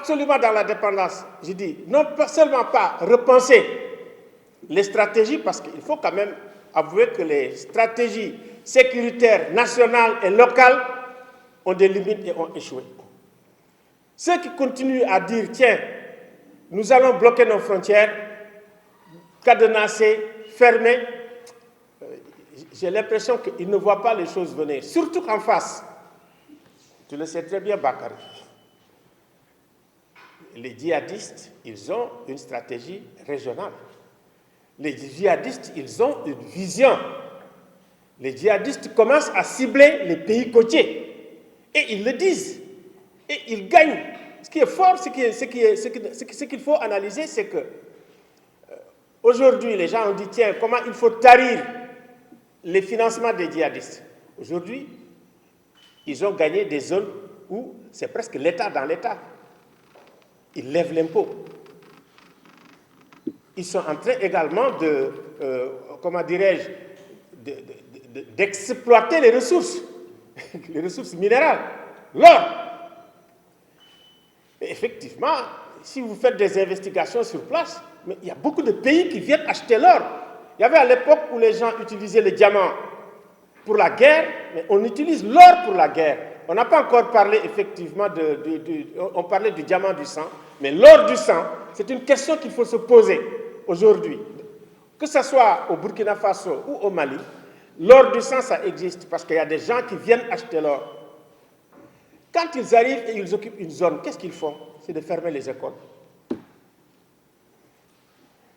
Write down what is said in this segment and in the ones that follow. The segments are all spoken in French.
absolument dans la dépendance. Je dis, non seulement pas repenser les stratégies, parce qu'il faut quand même avouer que les stratégies sécuritaires nationales et locales ont des limites et ont échoué. Ceux qui continuent à dire, tiens, nous allons bloquer nos frontières, cadenasser, fermer, j'ai l'impression qu'ils ne voient pas les choses venir, surtout en face. Tu le sais très bien, Bakary. Les djihadistes, ils ont une stratégie régionale. Les djihadistes, ils ont une vision. Les djihadistes commencent à cibler les pays côtiers. Et ils le disent. Et ils gagnent. Ce qui est fort, ce qu'il faut analyser, c'est que aujourd'hui, les gens ont dit, tiens, comment il faut tarir les financements des djihadistes. Aujourd'hui, ils ont gagné des zones où c'est presque l'État dans l'État. Ils lèvent l'impôt. Ils sont en train également d'exploiter les ressources minérales, l'or. Et effectivement, si vous faites des investigations sur place, mais il y a beaucoup de pays qui viennent acheter l'or. Il y avait à l'époque où les gens utilisaient le diamant pour la guerre, mais on utilise l'or pour la guerre. On n'a pas encore parlé effectivement on parlait du diamant du sang, mais l'or du sang, c'est une question qu'il faut se poser aujourd'hui. Que ce soit au Burkina Faso ou au Mali, l'or du sang, ça existe parce qu'il y a des gens qui viennent acheter l'or. Quand ils arrivent et ils occupent une zone, qu'est-ce qu'ils font? C'est de fermer les écoles.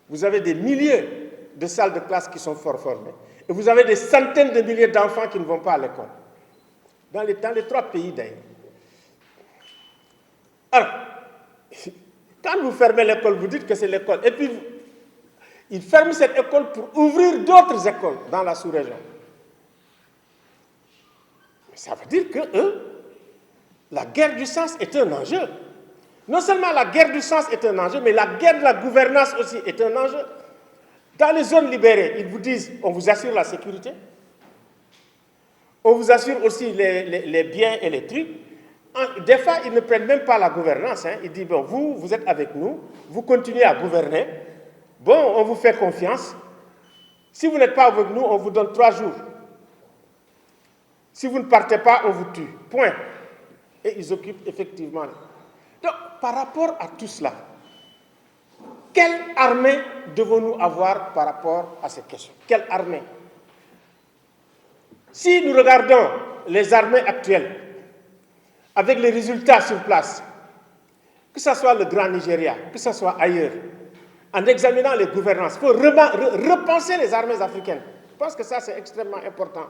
Vous avez des milliers de salles de classe qui sont fort formées. Et vous avez des centaines de milliers d'enfants qui ne vont pas à l'école. Dans les 3 pays d'ailleurs. Alors, quand vous fermez l'école, vous dites que c'est l'école. Et puis, ils ferment cette école pour ouvrir d'autres écoles dans la sous-région. Ça veut dire que la guerre du sens est un enjeu. Non seulement la guerre du sens est un enjeu, mais la guerre de la gouvernance aussi est un enjeu. Dans les zones libérées, ils vous disent, on vous assure la sécurité, on vous assure aussi les biens et les trucs. Des fois, ils ne prennent même pas la gouvernance. Ils disent, bon, vous êtes avec nous, vous continuez à gouverner, bon, on vous fait confiance. Si vous n'êtes pas avec nous, on vous donne 3 jours. Si vous ne partez pas, on vous tue. Point. Et ils occupent effectivement. Donc, par rapport à tout cela, quelle armée devons-nous avoir par rapport à ces questions? Quelle armée? Si nous regardons les armées actuelles, avec les résultats sur place, que ce soit le Grand Nigeria, que ce soit ailleurs, en examinant les gouvernances, il faut repenser les armées africaines. Je pense que ça, c'est extrêmement important.